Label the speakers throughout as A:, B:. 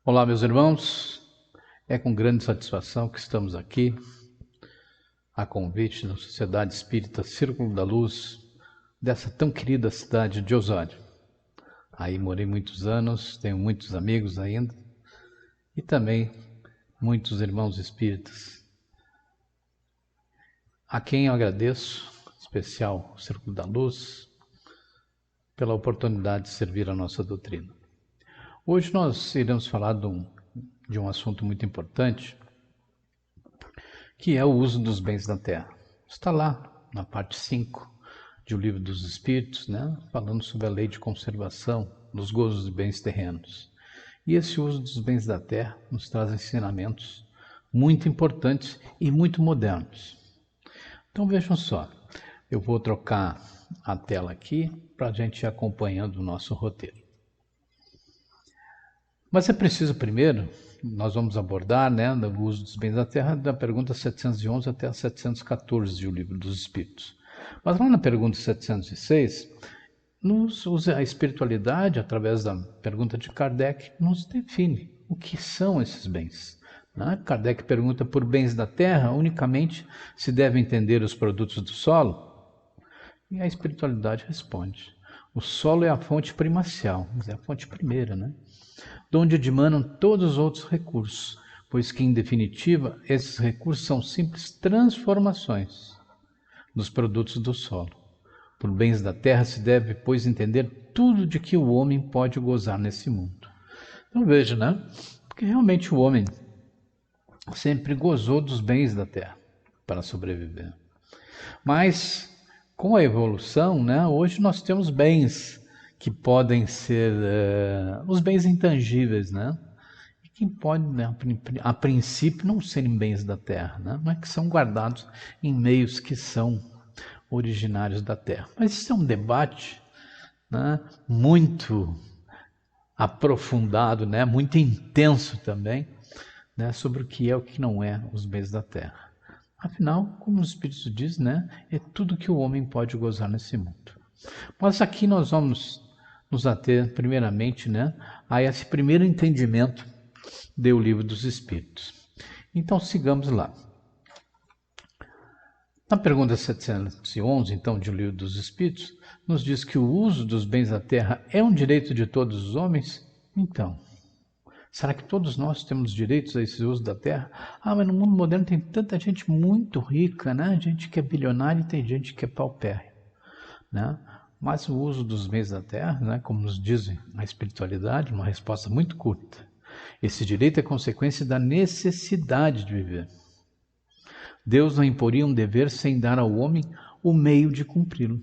A: Olá, meus irmãos, é com grande satisfação que estamos aqui, a convite da Sociedade Espírita Círculo da Luz, dessa tão querida cidade de Osório. Aí morei muitos anos, tenho muitos amigos ainda, e também muitos irmãos espíritas, a quem eu agradeço, em especial o Círculo da Luz, pela oportunidade de servir a nossa doutrina. Hoje nós iremos falar de um assunto muito importante, que é o uso dos bens da terra. Está lá na parte 5 de O Livro dos Espíritos, falando sobre a lei de conservação dos gozos de bens terrenos. E esse uso dos bens da terra nos traz ensinamentos muito importantes e muito modernos. Então vejam só, eu vou trocar a tela aqui para a gente ir acompanhando o nosso roteiro. Mas é preciso primeiro, nós vamos abordar o uso dos bens da terra da pergunta 711 até a 714 de O Livro dos Espíritos. Mas lá na pergunta 706, a espiritualidade, através da pergunta de Kardec, nos define o que são esses bens. Kardec pergunta: por bens da terra, unicamente se deve entender os produtos do solo? E a espiritualidade responde: o solo é a fonte primacial, é a fonte primeira, de onde dimanam todos os outros recursos, pois que, em definitiva, esses recursos são simples transformações dos produtos do solo. Por bens da terra se deve, pois, entender tudo de que o homem pode gozar nesse mundo. Então veja, porque realmente o homem sempre gozou dos bens da terra para sobreviver. Mas, com a evolução, hoje nós temos bens que podem ser os bens intangíveis, e que podem, a princípio, não serem bens da terra, mas que são guardados em meios que são originários da terra. Mas isso é um debate muito aprofundado, muito intenso também, sobre o que é o que não é os bens da terra. Afinal, como o Espírito diz, é tudo que o homem pode gozar nesse mundo. Mas aqui nós vamos nos ater primeiramente a esse primeiro entendimento do Livro dos Espíritos. Então sigamos lá. Na pergunta 711, então, de O Livro dos Espíritos, nos diz que o uso dos bens da terra é um direito de todos os homens? Então, será que todos nós temos direitos a esse uso da terra? Mas no mundo moderno tem tanta gente muito rica, gente que é bilionária e tem gente que é paupérrima, Mas o uso dos bens da terra, como nos dizem a espiritualidade, uma resposta muito curta. Esse direito é consequência da necessidade de viver. Deus não imporia um dever sem dar ao homem o meio de cumpri-lo.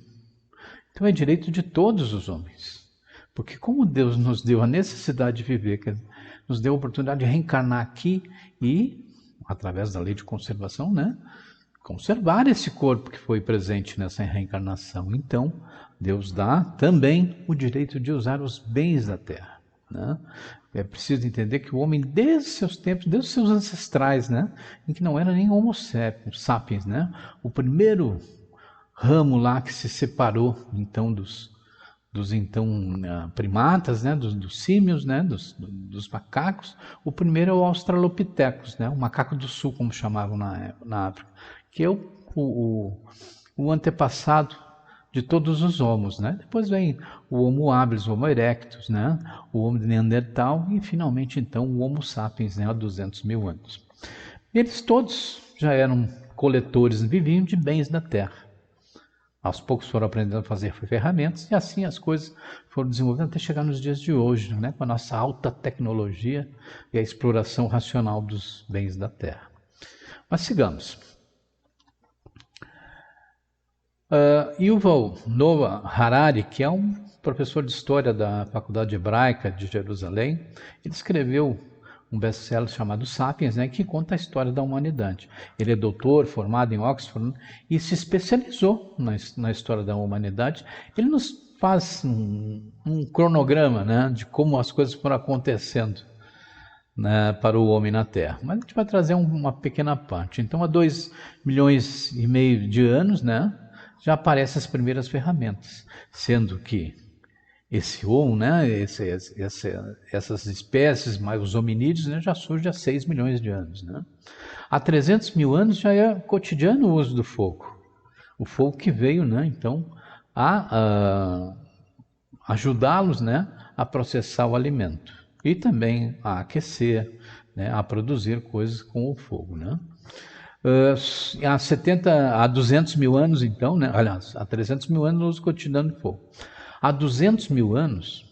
A: Então é direito de todos os homens. Porque como Deus nos deu a necessidade de viver, nos deu a oportunidade de reencarnar aqui e, através da lei de conservação, conservar esse corpo que foi presente nessa reencarnação. Então, Deus dá também o direito de usar os bens da terra. É preciso entender que o homem, desde seus tempos, desde seus ancestrais, em que não era nem Homo sapiens, o primeiro ramo lá que se separou, então, dos primatas, dos símios, dos macacos, o primeiro é o Australopithecus, o macaco do sul, como chamavam na África, que é o antepassado de todos os homos, Depois vem o Homo habilis, o Homo erectus, o Homo de Neandertal e, finalmente, então, o Homo sapiens, há 200 mil anos. Eles todos já eram coletores, viviam de bens da terra. Aos poucos foram aprendendo a fazer ferramentas e assim as coisas foram desenvolvendo até chegar nos dias de hoje, com a nossa alta tecnologia e a exploração racional dos bens da terra. Mas sigamos. Yuval Noah Harari, que é um professor de história da Faculdade Hebraica de Jerusalém, ele escreveu um best-seller chamado Sapiens, que conta a história da humanidade. Ele é doutor, formado em Oxford, e se especializou na história da humanidade. Ele nos faz um cronograma de como as coisas foram acontecendo para o homem na Terra. Mas a gente vai trazer uma pequena parte. Então, há 2,5 milhões de anos, já aparecem as primeiras ferramentas, sendo que esse Homo, né, essas espécies, mais os hominídeos, né, já surge há 6 milhões de anos. Né? Há 300 mil anos já é cotidiano o uso do fogo. O fogo que veio, né, então, a ajudá-los, né, a processar o alimento e também a aquecer, né, a produzir coisas com o fogo. Né? Há 200 mil anos, então, né, aliás, há 300 mil anos no uso cotidiano do fogo. Há 200 mil anos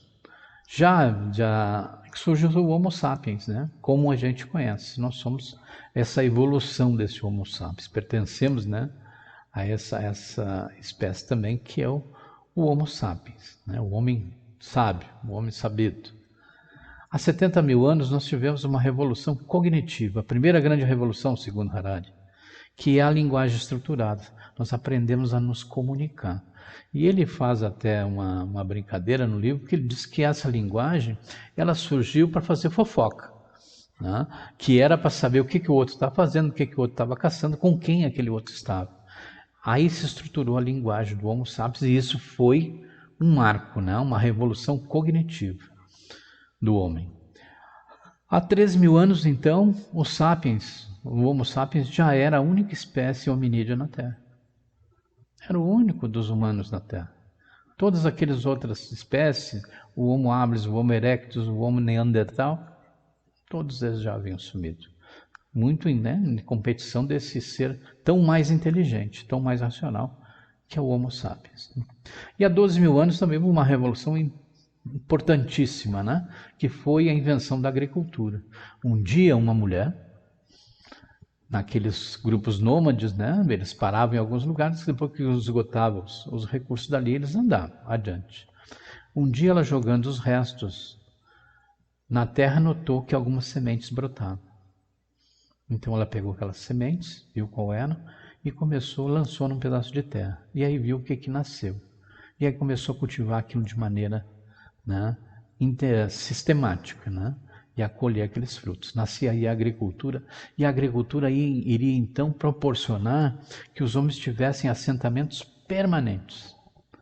A: já surgiu o Homo sapiens, né? Como a gente conhece. Nós somos essa evolução desse Homo sapiens. Pertencemos, né, a essa espécie também que é o Homo sapiens, né? O homem sábio, o homem sabido. Há 70 mil anos nós tivemos uma revolução cognitiva, a primeira grande revolução, segundo Harari, que é a linguagem estruturada. Nós aprendemos a nos comunicar. E ele faz até uma brincadeira no livro, que ele diz que essa linguagem ela surgiu para fazer fofoca, né? Que era para saber o que o outro estava fazendo, o que o outro estava caçando, com quem aquele outro estava. Aí se estruturou a linguagem do Homo sapiens e isso foi um marco, né? Uma revolução cognitiva do homem. Há 13 mil anos, então, o Homo sapiens já era a única espécie hominídea na Terra. Era o único dos humanos na Terra. Todas aquelas outras espécies, o Homo habilis, o Homo erectus, o Homo neandertal, todos eles já haviam sumido. Muito em competição desse ser tão mais inteligente, tão mais racional, que é o Homo sapiens. E há 12 mil anos também houve uma revolução importantíssima, né? Que foi a invenção da agricultura. Um dia uma mulher, naqueles grupos nômades, né? Eles paravam em alguns lugares, depois que esgotavam os recursos dali, eles andavam adiante. Um dia ela jogando os restos na terra notou que algumas sementes brotavam. Então ela pegou aquelas sementes, viu qual era, e lançou num pedaço de terra. E aí viu o que nasceu. E aí começou a cultivar aquilo de maneira, né, sistemática, né, e a colher aqueles frutos. Nascia aí a agricultura, e a agricultura iria então proporcionar que os homens tivessem assentamentos permanentes.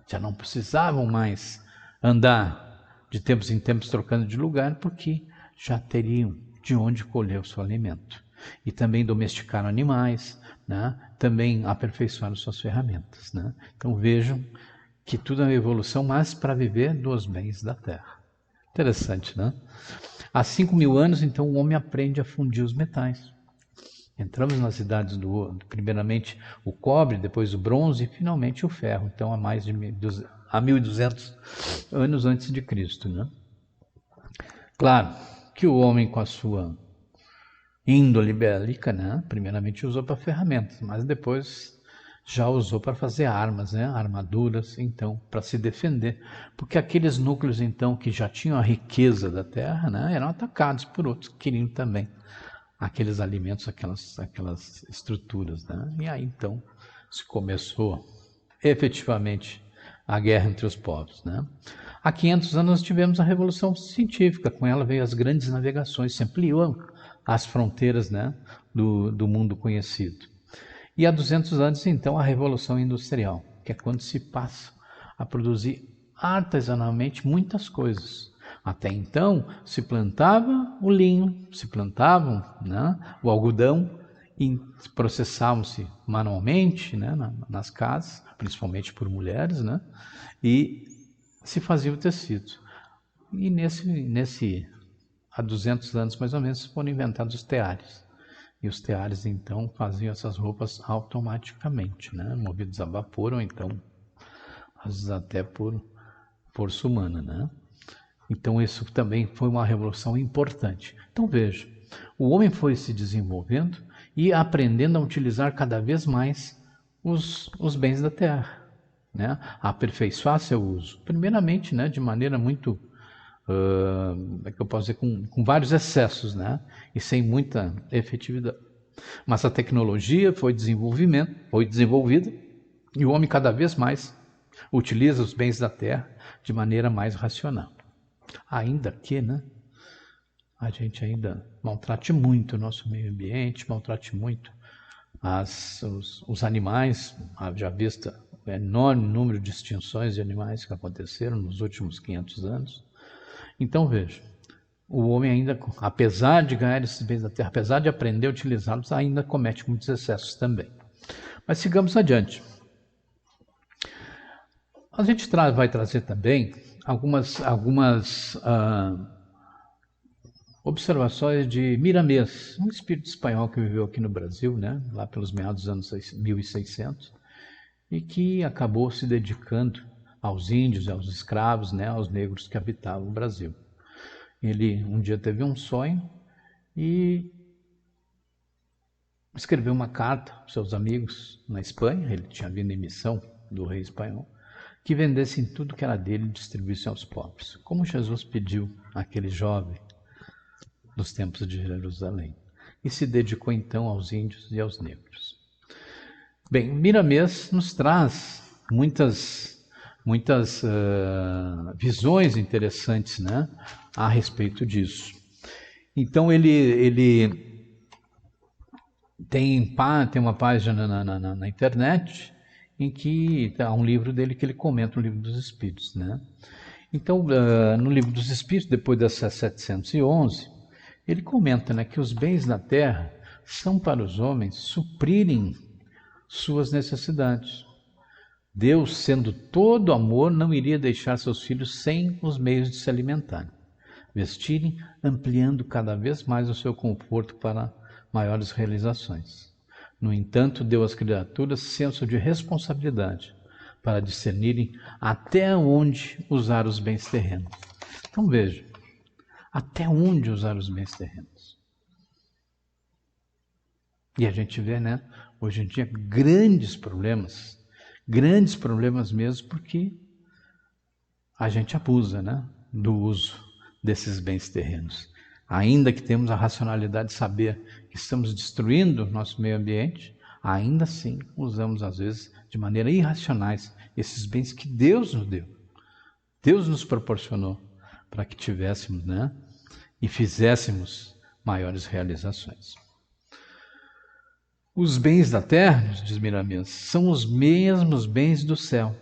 A: Já não precisavam mais andar de tempos em tempos trocando de lugar, porque já teriam de onde colher o seu alimento. E também domesticaram animais, né, também aperfeiçoaram suas ferramentas. Né. Então vejam que tudo é uma evolução, mas para viver dos bens da terra. Interessante, né? Há 5 mil anos, então, o homem aprende a fundir os metais. Entramos nas idades primeiramente o cobre, depois o bronze e finalmente o ferro. Então, há 1.200 anos antes de Cristo, né? Claro que o homem, com a sua índole bélica, né, primeiramente usou para ferramentas, mas depois já usou para fazer armas, né? Armaduras, então, para se defender. Porque aqueles núcleos, então, que já tinham a riqueza da terra, né, eram atacados por outros que queriam também aqueles alimentos, aquelas estruturas. Né? E aí, então, se começou efetivamente a guerra entre os povos. Né? Há 500 anos nós tivemos a Revolução Científica, com ela veio as grandes navegações, se ampliou as fronteiras, né, do mundo conhecido. E há 200 anos, então, a Revolução Industrial, que é quando se passa a produzir artesanalmente muitas coisas. Até então, se plantava o linho, se plantavam, né, o algodão, e processavam-se manualmente, né, nas casas, principalmente por mulheres, né, e se fazia o tecido. E há 200 anos mais ou menos, foram inventados os teares. E os teares, então, faziam essas roupas automaticamente, né? Movidos a vapor ou então, às vezes até por força humana, né? Então, isso também foi uma revolução importante. Então, veja, o homem foi se desenvolvendo e aprendendo a utilizar cada vez mais os bens da terra, né? A aperfeiçoar seu uso. Primeiramente, né, de maneira muito... é que eu posso dizer, com vários excessos, né? E sem muita efetividade. Mas a tecnologia foi desenvolvida e o homem cada vez mais utiliza os bens da terra de maneira mais racional. Ainda que, né, a gente ainda maltrate muito o nosso meio ambiente, maltrate muito os animais, já vista enorme número de extinções de animais que aconteceram nos últimos 500 anos. Então, veja, o homem ainda, apesar de ganhar esses bens da terra, apesar de aprender a utilizá-los, ainda comete muitos excessos também. Mas sigamos adiante. A gente vai trazer também algumas observações de Miramês, um espírito espanhol que viveu aqui no Brasil, né, lá pelos meados dos anos 1600, e que acabou se dedicando aos índios, aos escravos, né, aos negros que habitavam o Brasil. Ele um dia teve um sonho e escreveu uma carta para seus amigos na Espanha, ele tinha vindo em missão do rei espanhol, que vendessem tudo que era dele e distribuíssem aos pobres, como Jesus pediu àquele jovem nos tempos de Jerusalém. E se dedicou então aos índios e aos negros. Bem, Miramês nos traz muitas visões interessantes, né, a respeito disso. Então ele tem uma página na internet em que há um livro dele que ele comenta o Livro dos Espíritos, né? Então, no Livro dos Espíritos, depois da 711, ele comenta, né, que os bens da terra são para os homens suprirem suas necessidades. Deus, sendo todo amor, não iria deixar seus filhos sem os meios de se alimentarem, vestirem, ampliando cada vez mais o seu conforto para maiores realizações. No entanto, deu às criaturas senso de responsabilidade para discernirem até onde usar os bens terrenos. Então veja, até onde usar os bens terrenos? E a gente vê, né, hoje em dia, grandes problemas mesmo, porque a gente abusa, né, do uso desses bens terrenos. Ainda que temos a racionalidade de saber que estamos destruindo o nosso meio ambiente, ainda assim usamos, às vezes, de maneira irracionais, esses bens que Deus nos deu. Deus nos proporcionou para que tivéssemos, né, e fizéssemos maiores realizações. Os bens da terra, diz Miramês, são os mesmos bens do céu.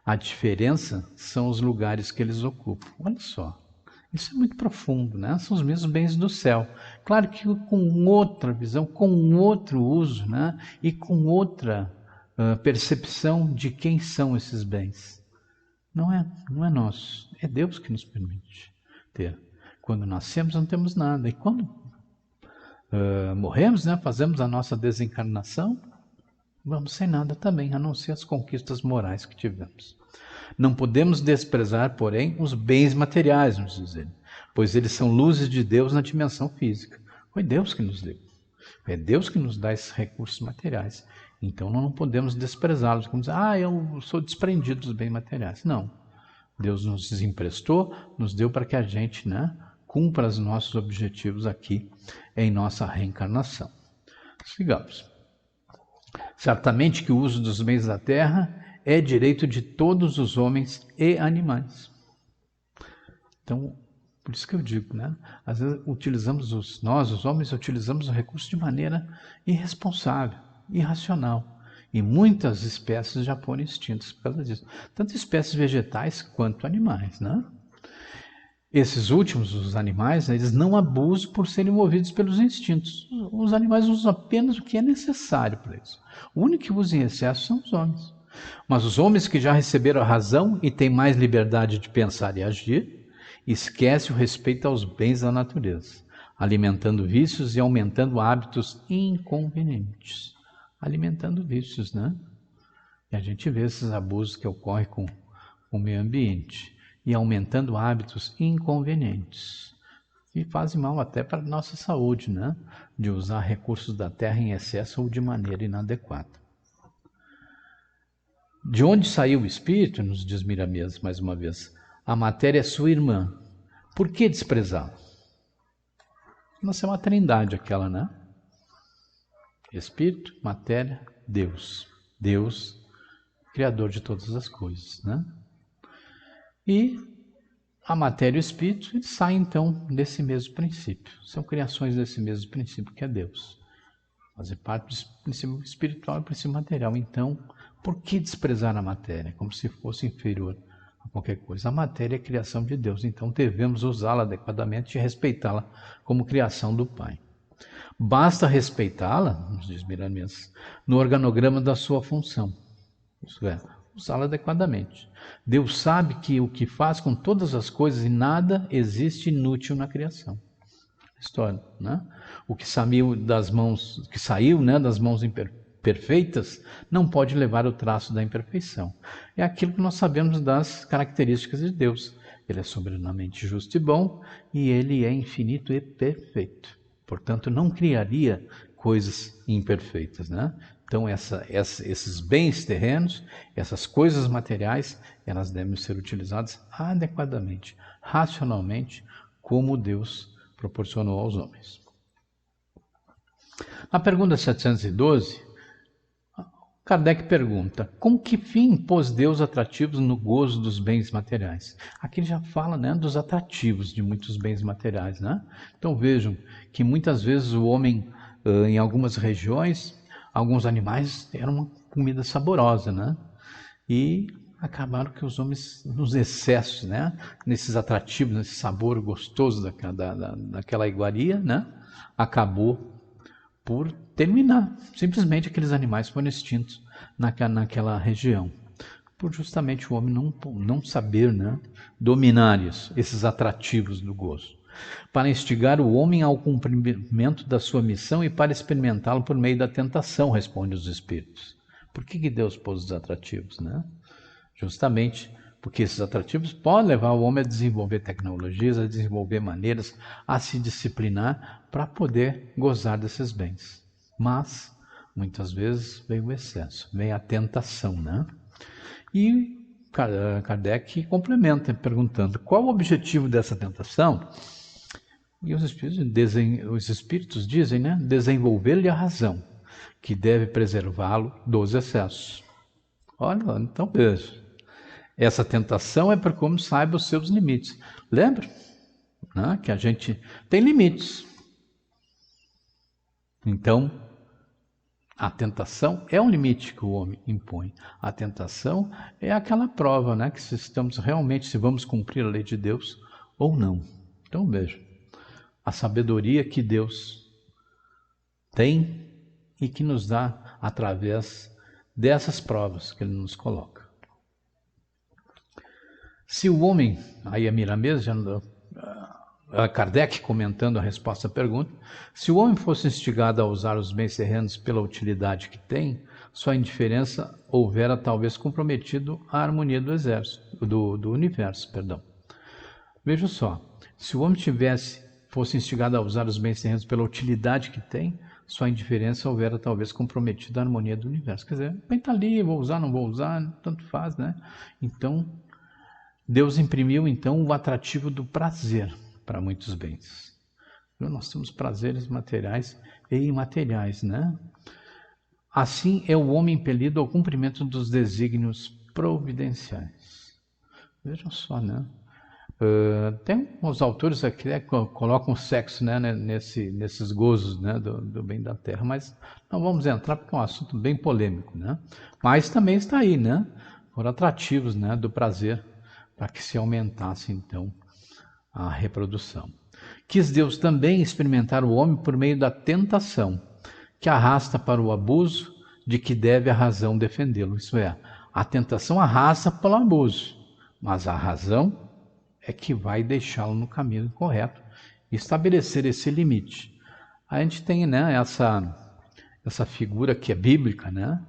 A: A diferença são os lugares que eles ocupam. Olha só, isso é muito profundo, né? São os mesmos bens do céu. Claro que com outra visão, com outro uso, né? E com outra percepção de quem são esses bens. Não é nosso, é Deus que nos permite ter. Quando nascemos não temos nada, e quando morremos, né, fazemos a nossa desencarnação, vamos sem nada também, a não ser as conquistas morais que tivemos. Não podemos desprezar, porém, os bens materiais, nos diz ele, pois eles são luzes de Deus na dimensão física. Foi Deus que nos deu. É Deus que nos dá esses recursos materiais. Então não podemos desprezá-los, como dizer, eu sou desprendido dos bens materiais. Não. Deus nos emprestou, nos deu para que a gente, né, cumpra os nossos objetivos aqui em nossa reencarnação. Sigamos. Certamente que o uso dos bens da terra é direito de todos os homens e animais. Então, por isso que eu digo, né? Às vezes nós, os homens, utilizamos o recurso de maneira irresponsável, irracional. E muitas espécies já foram extintas por causa disso. Tanto espécies vegetais quanto animais, né? Esses últimos, os animais, eles não abusam por serem movidos pelos instintos. Os animais usam apenas o que é necessário para isso. O único que usa em excesso são os homens. Mas os homens que já receberam a razão e têm mais liberdade de pensar e agir, esquecem o respeito aos bens da natureza, alimentando vícios e aumentando hábitos inconvenientes. Alimentando vícios, né? E a gente vê esses abusos que ocorrem com o meio ambiente. E aumentando hábitos inconvenientes. E fazem mal até para a nossa saúde, né? De usar recursos da terra em excesso ou de maneira inadequada. De onde saiu o espírito, nos diz Miramês mais uma vez, a matéria é sua irmã. Por que desprezá-la? Nossa, é uma trindade aquela, né? Espírito, matéria, Deus. Deus, criador de todas as coisas, né? E a matéria e o espírito, eles saem então desse mesmo princípio. São criações desse mesmo princípio que é Deus. Fazer parte do princípio espiritual e do princípio material. Então, Por que desprezar a matéria, como se fosse inferior a qualquer coisa? A matéria é criação de Deus, então devemos usá-la adequadamente e respeitá-la como criação do Pai. Basta respeitá-la, nos diz Miramias, no organograma da sua função, isso é, usá-la adequadamente. Deus sabe que o que faz com todas as coisas e nada existe inútil na criação. História, né? O que saiu das mãos, das mãos perfeitas, não pode levar o traço da imperfeição. É aquilo que nós sabemos das características de Deus. Ele é soberanamente justo e bom, e ele é infinito e perfeito. Portanto, não criaria coisas imperfeitas, né? Então, esses bens terrenos, essas coisas materiais, elas devem ser utilizadas adequadamente, racionalmente, como Deus proporcionou aos homens. Na pergunta 712, Kardec pergunta: com que fim pôs Deus atrativos no gozo dos bens materiais? Aqui ele já fala, né, dos atrativos de muitos bens materiais, né? Então vejam que muitas vezes o homem, em algumas regiões, alguns animais eram uma comida saborosa, né? E acabaram que os homens, nos excessos, né, nesses atrativos, nesse sabor gostoso daquela iguaria, né, acabou por terminar. Simplesmente aqueles animais foram extintos naquela região. Por justamente o homem não saber, né, dominar isso, esses atrativos do gozo. Para instigar o homem ao cumprimento da sua missão e para experimentá-lo por meio da tentação, responde os espíritos. Por que Deus pôs os atrativos, né? Justamente porque esses atrativos podem levar o homem a desenvolver tecnologias, a desenvolver maneiras, a se disciplinar para poder gozar desses bens. Mas, muitas vezes, vem o excesso, vem a tentação, né? E Kardec complementa perguntando qual o objetivo dessa tentação? E os espíritos dizem, né? Desenvolver-lhe a razão, que deve preservá-lo dos excessos. Olha, então veja. Essa tentação é para que o homem saiba os seus limites. Lembra, né, que a gente tem limites. Então, a tentação é um limite que o homem impõe. A tentação é aquela prova, né, que se vamos cumprir a lei de Deus ou não. Então, veja, a sabedoria que Deus tem e que nos dá através dessas provas que Ele nos coloca. Se o homem, aí a Miramês, Kardec comentando a resposta à pergunta, se o homem fosse instigado a usar os bens terrenos pela utilidade que tem, sua indiferença houvera talvez comprometido a harmonia do universo. Veja só, se o homem fosse instigado a usar os bens terrenos pela utilidade que tem, sua indiferença houvera talvez comprometido a harmonia do universo. Quer dizer, bem está ali, vou usar, não vou usar, tanto faz, né? Então, Deus imprimiu, então, o atrativo do prazer para muitos bens. Nós temos prazeres materiais e imateriais, né? Assim é o homem impelido ao cumprimento dos desígnios providenciais. Vejam só, né? Tem uns autores aqui, né, que colocam o sexo, né, nesses gozos, né, do bem da terra, mas não vamos entrar porque é um assunto bem polêmico, né? Mas também está aí, né? Foram atrativos, né, do prazer, para que se aumentasse, então, a reprodução. Quis Deus também experimentar o homem por meio da tentação, que arrasta para o abuso de que deve a razão defendê-lo. Isso é, a tentação arrasta para o abuso, mas a razão é que vai deixá-lo no caminho correto e estabelecer esse limite. A gente tem, né, essa figura que é bíblica, né,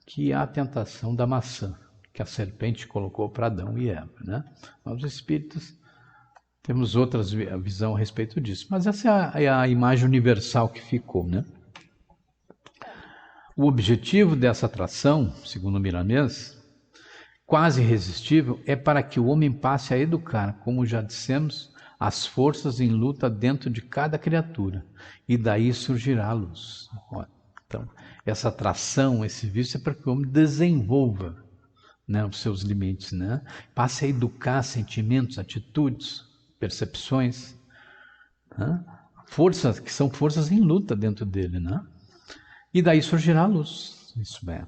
A: que é a tentação da maçã, que a serpente colocou para Adão e Eva, né? Nós espíritas temos outra visão a respeito disso, mas essa é a imagem universal que ficou, né? O objetivo dessa atração, segundo Miramês, quase irresistível, é para que o homem passe a educar, como já dissemos, as forças em luta dentro de cada criatura, e daí surgirá a luz. Então, essa atração, esse vício é para que o homem desenvolva, né, os seus limites, né? Passe a educar sentimentos, atitudes, percepções, né? Forças que são forças em luta dentro dele, né? E daí surgirá a luz. Isso é.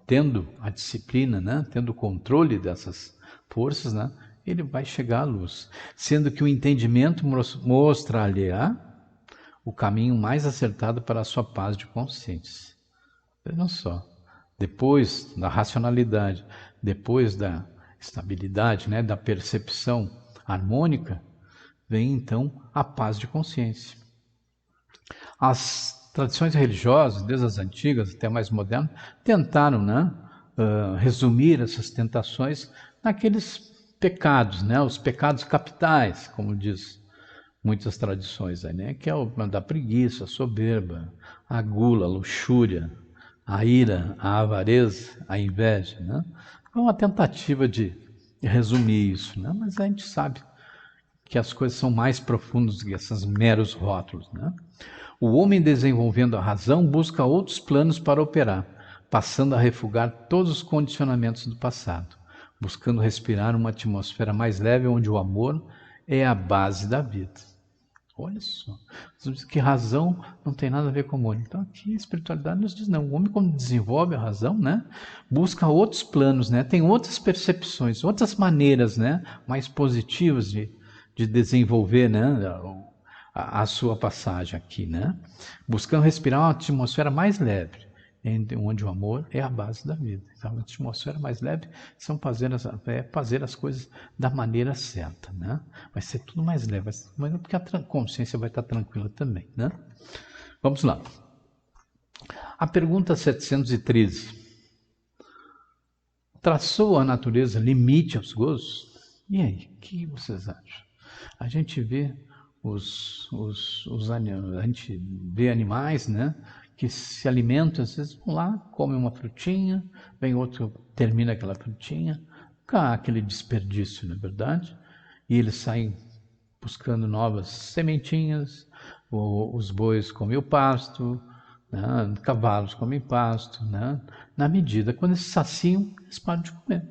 A: tendo a disciplina, né? Tendo o controle dessas forças, né? Ele vai chegar à luz. Sendo que o entendimento mostra-lhe o caminho mais acertado para a sua paz de consciência. Vejam só, depois da racionalidade, depois da estabilidade, né, da percepção harmônica, vem então a paz de consciência. As tradições religiosas, desde as antigas até mais modernas, tentaram, né, resumir essas tentações naqueles pecados, né, os pecados capitais, como diz muitas tradições, aí, né, que é o da preguiça, a soberba, a gula, a luxúria, a ira, a avareza, a inveja. Né? É uma tentativa de resumir isso, né? Mas a gente sabe que as coisas são mais profundas do que esses meros rótulos. Né? O homem desenvolvendo a razão busca outros planos para operar, passando a refugar todos os condicionamentos do passado, buscando respirar uma atmosfera mais leve onde o amor é a base da vida. Olha só, que razão não tem nada a ver com o amor. Então aqui a espiritualidade nos diz, não, o homem quando desenvolve a razão, né, busca outros planos, né, tem outras percepções, outras maneiras, né, mais positivas de desenvolver, né, a sua passagem aqui, né, buscando respirar uma atmosfera mais leve, onde o amor é a base da vida. Então, a atmosfera mais leve são fazer as coisas da maneira certa, né? Vai ser tudo mais leve, mas porque a consciência vai estar tranquila também, né? Vamos lá. A pergunta 713. Traçou a natureza limite aos gozos? E aí, o que vocês acham? A gente vê a gente vê animais, né? Que se alimentam, às vezes vão lá, comem uma frutinha, vem outro, termina aquela frutinha, aquele desperdício, não é verdade? E eles saem buscando novas sementinhas, os bois comem o pasto, né? Cavalos comem pasto, né? Na medida, quando eles saciam, eles param de comer.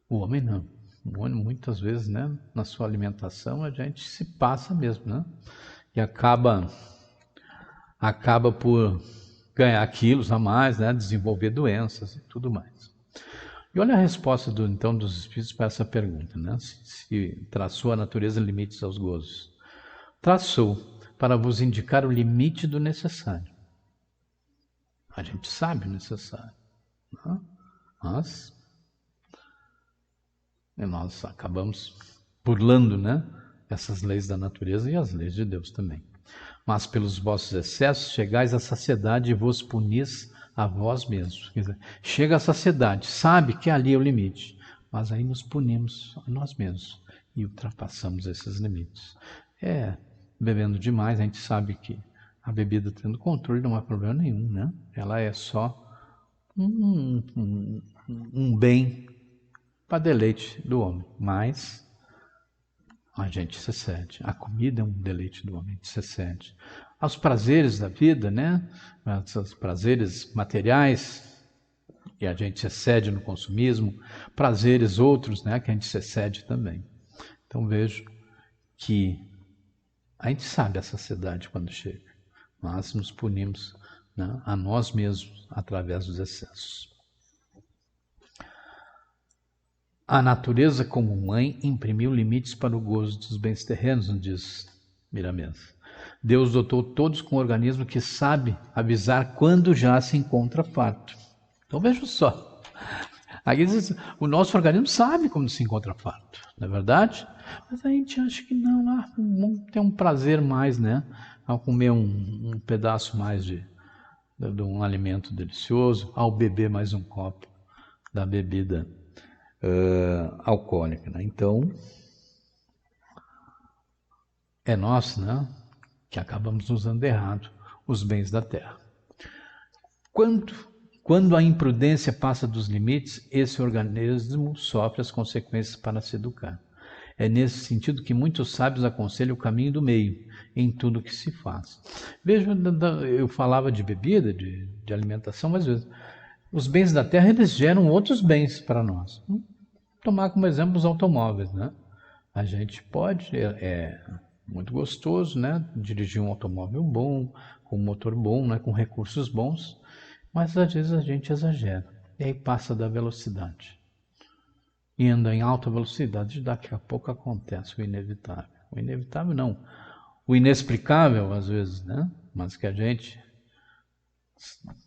A: O homem não. O homem, muitas vezes, né? Na sua alimentação, a gente se passa mesmo, né? E acaba por ganhar quilos a mais, né? Desenvolver doenças e tudo mais. E olha a resposta então dos espíritos para essa pergunta, né? Se traçou a natureza limites aos gozos. Traçou para vos indicar o limite do necessário. A gente sabe o necessário, né? Mas nós acabamos burlando, né? Essas leis da natureza e as leis de Deus também. Mas pelos vossos excessos chegais à saciedade e vos punis a vós mesmos. Quer dizer, chega à saciedade, sabe que ali é o limite, mas aí nos punimos a nós mesmos e ultrapassamos esses limites. Bebendo demais, a gente sabe que a bebida tendo controle não há problema nenhum, né? Ela é só um bem para deleite do homem, mas a gente se excede. A comida é um deleite do homem, a gente se excede. Aos prazeres da vida, né? Os prazeres materiais, e a gente se excede no consumismo, prazeres outros, né? Que a gente se excede também. Então vejo que a gente sabe a saciedade quando chega, mas nos punimos, né, a nós mesmos através dos excessos. A natureza, como mãe, imprimiu limites para o gozo dos bens terrenos, nos diz Miramês. Deus dotou todos com um organismo que sabe avisar quando já se encontra farto. Então veja só. Aqui diz, o nosso organismo sabe quando se encontra farto, não é verdade? Mas a gente acha que não, vamos ter um prazer mais, né? Ao comer um pedaço mais de um alimento delicioso, ao beber mais um copo da bebida alcoólica, né? Então, é nós, né, que acabamos usando errado os bens da terra. Quando a imprudência passa dos limites, esse organismo sofre as consequências para se educar. É nesse sentido que muitos sábios aconselham o caminho do meio em tudo que se faz. Veja, eu falava de bebida, de alimentação, mas os bens da terra eles geram outros bens para nós. Tomar como exemplo os automóveis, né? A gente pode, é muito gostoso, né? Dirigir um automóvel bom, com um motor bom, né? Com recursos bons. Mas às vezes a gente exagera, e aí passa da velocidade. E anda em alta velocidade, daqui a pouco acontece o inevitável. O inevitável não, o inexplicável às vezes, né? Mas que a gente,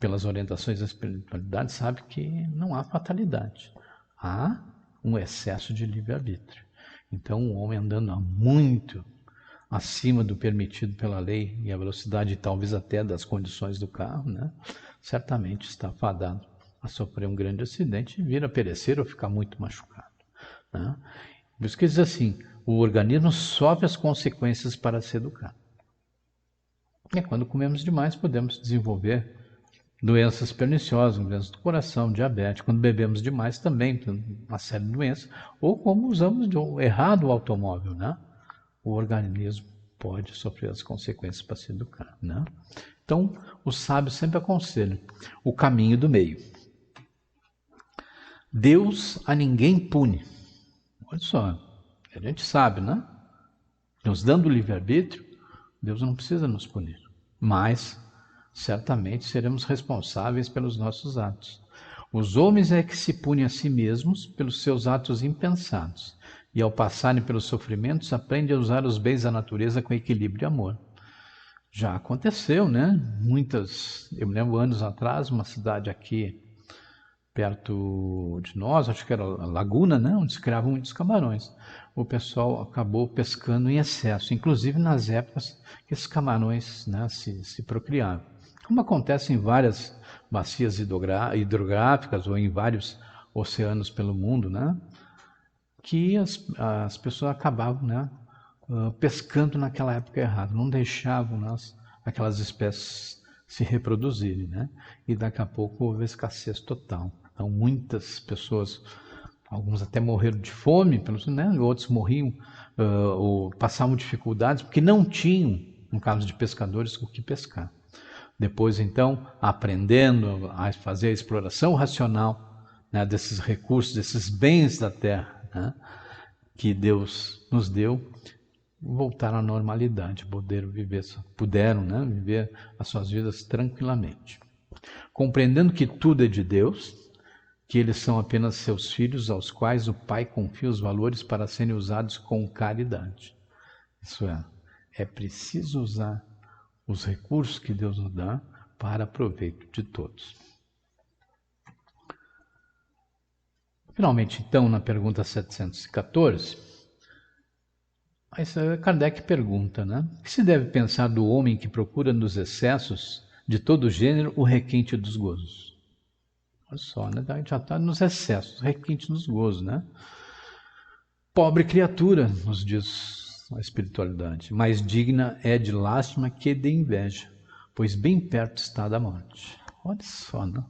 A: pelas orientações da espiritualidade, sabe que não há fatalidade. Há um excesso de livre-arbítrio. Então, o homem andando muito acima do permitido pela lei e a velocidade talvez até das condições do carro, né? Certamente está fadado a sofrer um grande acidente e vir a perecer ou ficar muito machucado. Né? Por isso que diz assim, o organismo sofre as consequências para se educar. E quando comemos demais, podemos desenvolver doenças perniciosas, doenças do coração, diabetes. Quando bebemos demais, também uma série de doenças. Ou como usamos errado o automóvel, né? O organismo pode sofrer as consequências para se educar, né? Então, os sábios sempre aconselham o caminho do meio. Deus a ninguém pune. Olha só, a gente sabe, né? Nos dando o livre-arbítrio, Deus não precisa nos punir. Mas, certamente, seremos responsáveis pelos nossos atos. Os homens é que se punem a si mesmos pelos seus atos impensados. E ao passarem pelos sofrimentos, aprendem a usar os bens da natureza com equilíbrio e amor. Já aconteceu, né? Eu me lembro anos atrás, uma cidade aqui perto de nós, acho que era a Laguna, né? Onde se criavam muitos camarões. O pessoal acabou pescando em excesso, inclusive nas épocas que esses camarões, né, se procriavam. Como acontece em várias bacias hidrográficas ou em vários oceanos pelo mundo, né? Que as pessoas acabavam, né, pescando naquela época errada, não deixavam aquelas espécies se reproduzirem, né? E daqui a pouco houve escassez total. Então muitas pessoas, alguns até morreram de fome, né? Outros morriam ou passavam dificuldades porque não tinham, no caso de pescadores, o que pescar. Depois, então, aprendendo a fazer a exploração racional, né, desses recursos, desses bens da terra, né, que Deus nos deu, voltaram à normalidade, puderam, né, viver as suas vidas tranquilamente. Compreendendo que tudo é de Deus, que eles são apenas seus filhos, aos quais o Pai confia os valores para serem usados com caridade. Isso é preciso usar os recursos que Deus nos dá para proveito de todos. Finalmente, então, na pergunta 714, Kardec pergunta, né? O que se deve pensar do homem que procura nos excessos de todo gênero o requinte dos gozos? Olha só, né? A gente já está nos excessos, requinte dos gozos, né? Pobre criatura, nos diz a espiritualidade, mais digna é de lástima que de inveja, pois bem perto está da morte. Olha só, né?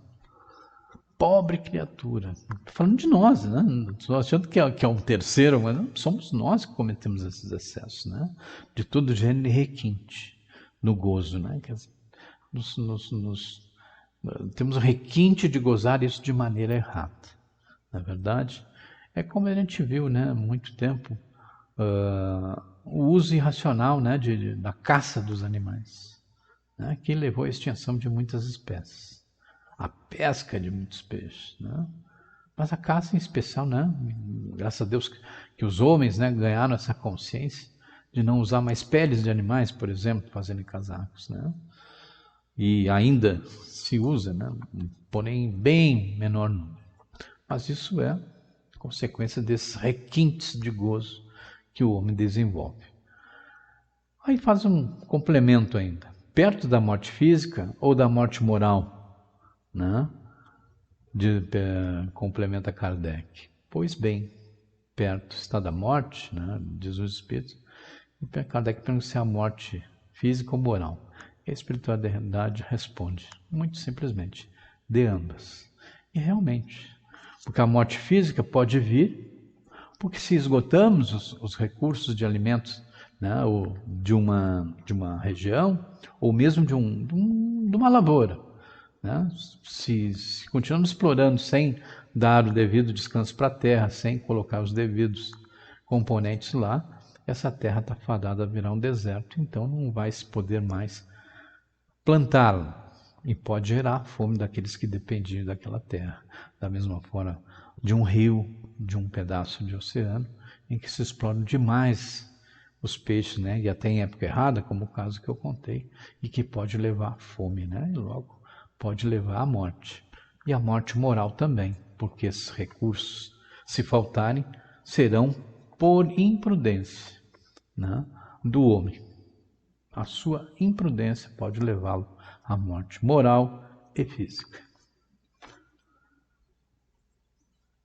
A: Pobre criatura. Falando de nós, né? Estou achando que é um terceiro, mas não, somos nós que cometemos esses excessos, né? De todo gênero e requinte no gozo, né? Quer dizer, temos o requinte de gozar isso de maneira errada. Na verdade, é como a gente viu, né? Há muito tempo, o uso irracional, né? Da caça dos animais, né? Que levou à extinção de muitas espécies. A pesca de muitos peixes, né? Mas a caça em especial, né? Graças a Deus que os homens, né, ganharam essa consciência de não usar mais peles de animais, por exemplo, fazendo casacos, né? E ainda se usa, né? Porém em bem menor número. Mas isso é consequência desses requintes de gozo que o homem desenvolve. Aí faz um complemento ainda. Perto da morte física ou da morte moral, né? Complementa Kardec. Pois bem, perto está da morte, né? Diz os Espíritos, e Kardec pergunta se é a morte física ou moral. E a espiritualidade responde, muito simplesmente, de ambas. E realmente, porque a morte física pode vir, porque se esgotamos os recursos de alimentos, né, ou de uma região, ou mesmo de uma lavoura, né? Se continuamos explorando sem dar o devido descanso para a terra, sem colocar os devidos componentes lá, essa terra está fadada a virar um deserto, então não vai se poder mais plantá-la. e pode gerar fome daqueles que dependiam daquela terra. Da mesma forma, de um rio, de um pedaço de oceano, em que se exploram demais os peixes, né? E até em época errada, como o caso que eu contei, e que pode levar à fome, né? E logo pode levar à morte. E à morte moral também, porque esses recursos, se faltarem, serão por imprudência, né, do homem. A sua imprudência pode levá-lo à morte moral e física.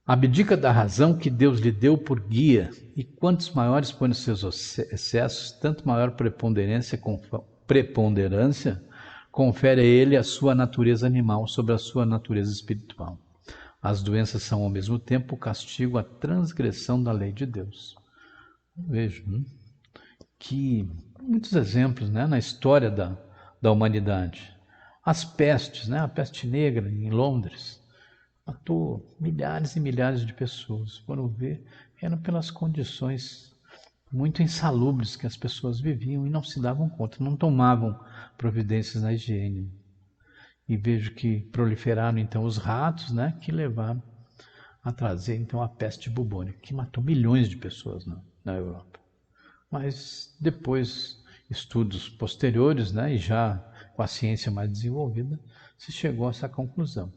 A: Abdica da razão que Deus lhe deu por guia, e quantos maiores forem seus excessos, tanto maior preponderância confere a ele a sua natureza animal sobre a sua natureza espiritual. As doenças são ao mesmo tempo o castigo à transgressão da lei de Deus. Vejo que muitos exemplos, né, na história da humanidade. As pestes, né, a peste negra em Londres, matou milhares e milhares de pessoas. Foram ver, eram pelas condições muito insalubres que as pessoas viviam e não se davam conta, não tomavam providências na higiene. E vejo que proliferaram então os ratos, né, que levaram a trazer então a peste bubônica, que matou milhões de pessoas na Europa. Mas depois, estudos posteriores, né, e já com a ciência mais desenvolvida, se chegou a essa conclusão.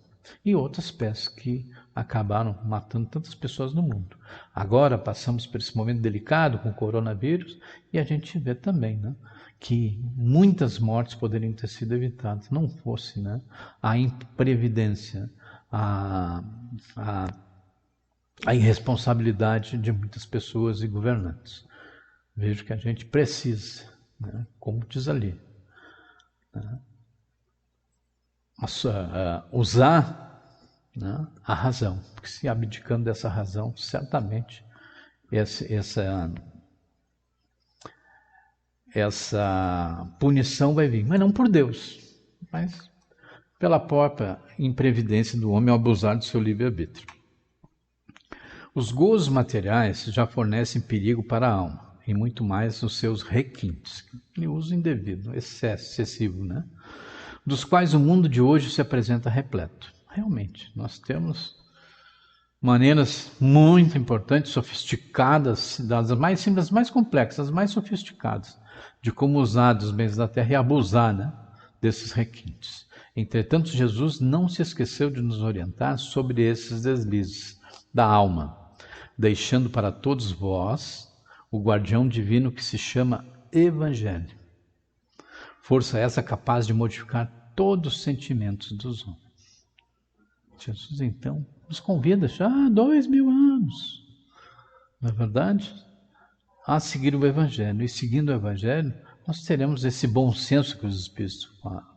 A: E outras pestes que acabaram matando tantas pessoas no mundo. Agora passamos por esse momento delicado com o coronavírus e a gente vê também, né, que muitas mortes poderiam ter sido evitadas, não fosse, né, a imprevidência, a irresponsabilidade de muitas pessoas e governantes. Vejo que a gente precisa, né, como diz ali, né, usar, né, a razão, porque se abdicando dessa razão, certamente essa punição vai vir, mas não por Deus, mas pela própria imprevidência do homem ao abusar do seu livre-arbítrio. Os gozos materiais já fornecem perigo para a alma, e muito mais os seus requintes, e uso indevido, excessivo, né? Dos quais o mundo de hoje se apresenta repleto. Realmente, nós temos maneiras muito importantes, sofisticadas, das mais simples, mais complexas, mais sofisticadas, de como usar dos bens da terra e abusar, né, desses requintes. Entretanto, Jesus não se esqueceu de nos orientar sobre esses deslizes da alma, deixando para todos vós o guardião divino que se chama Evangelho. Força essa capaz de modificar todos os sentimentos dos homens. Jesus, então, nos convida já há 2000 anos, não é verdade? A seguir o Evangelho. E seguindo o Evangelho, nós teremos esse bom senso que os Espíritos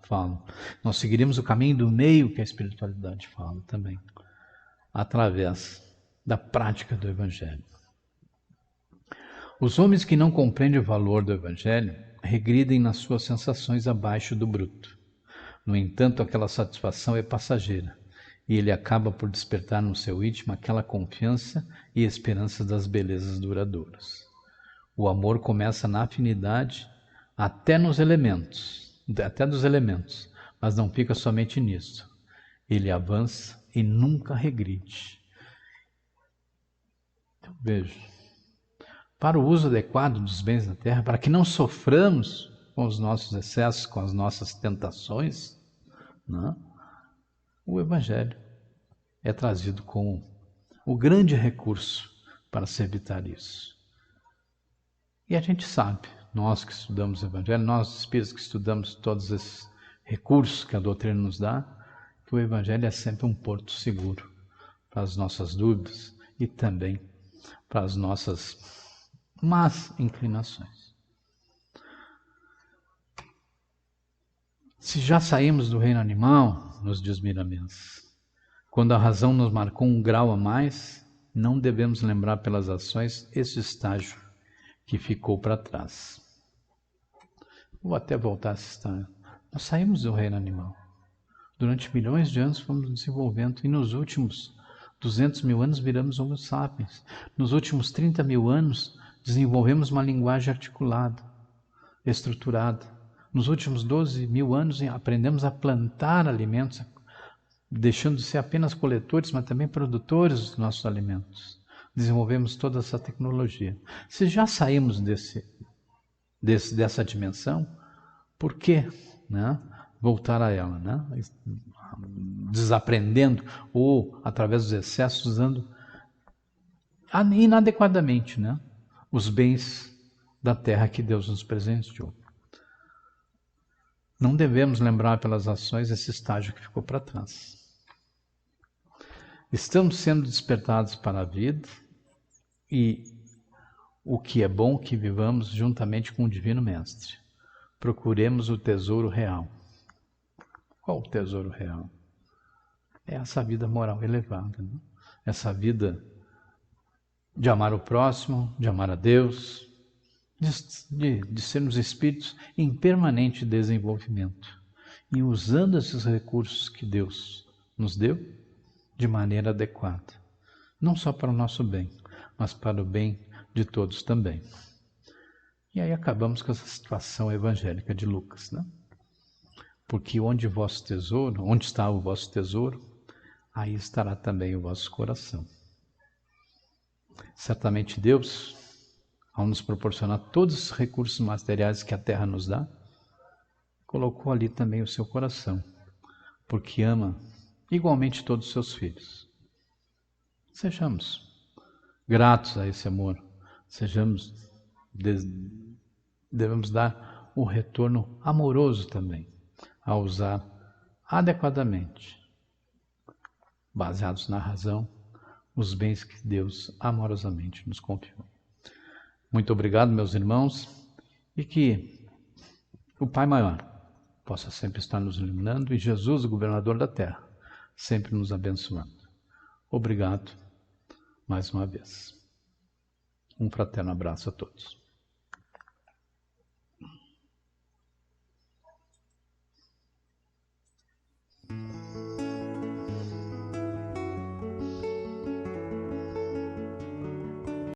A: falam. Nós seguiremos o caminho do meio que a espiritualidade fala também, através da prática do Evangelho. Os homens que não compreendem o valor do Evangelho regridem nas suas sensações abaixo do bruto. No entanto, aquela satisfação é passageira, e ele acaba por despertar no seu íntimo aquela confiança e esperança das belezas duradouras. O amor começa na afinidade até dos elementos, mas não fica somente nisso. Ele avança e nunca regride. Então, veja, para o uso adequado dos bens da terra, para que não soframos com os nossos excessos, com as nossas tentações, né? O Evangelho é trazido como o grande recurso para se evitar isso. E a gente sabe, nós que estudamos o Evangelho, nós espíritos que estudamos todos esses recursos que a doutrina nos dá, que o Evangelho é sempre um porto seguro para as nossas dúvidas e também para as nossas más inclinações. Se já saímos do reino animal, nos diz Miramês, quando a razão nos marcou um grau a mais, não devemos lembrar pelas ações esse estágio que ficou para trás. Vou até voltar a esse estágio. Nós saímos do reino animal. Durante milhões de anos fomos desenvolvendo e nos últimos 200 mil anos viramos Homo sapiens. Nos últimos 30 mil anos desenvolvemos uma linguagem articulada, estruturada, Nos últimos 12.000 anos aprendemos a plantar alimentos, deixando de ser apenas coletores, mas também produtores dos nossos alimentos. Desenvolvemos toda essa tecnologia. Se já saímos dessa dimensão, por que, né, voltar a ela, né? Desaprendendo ou, através dos excessos, usando inadequadamente, né, os bens da terra que Deus nos presenteou. Não devemos lembrar pelas ações esse estágio que ficou para trás. Estamos sendo despertados para a vida e o que é bom que vivamos juntamente com o Divino Mestre. Procuremos o tesouro real. Qual o tesouro real? É essa vida moral elevada, né? Essa vida de amar o próximo, de amar a Deus, de sermos espíritos em permanente desenvolvimento e usando esses recursos que Deus nos deu de maneira adequada, não só para o nosso bem, mas para o bem de todos também. E aí acabamos com essa situação evangélica de Lucas, né? Porque onde está o vosso tesouro, aí estará também o vosso coração. Certamente Deus, ao nos proporcionar todos os recursos materiais que a terra nos dá, colocou ali também o seu coração, porque ama igualmente todos os seus filhos. Sejamos gratos a esse amor, devemos dar o retorno amoroso também, a usar adequadamente, baseados na razão, os bens que Deus amorosamente nos confiou. Muito obrigado, meus irmãos, e que o Pai Maior possa sempre estar nos iluminando e Jesus, o governador da terra, sempre nos abençoando. Obrigado mais uma vez. Um fraterno abraço a todos.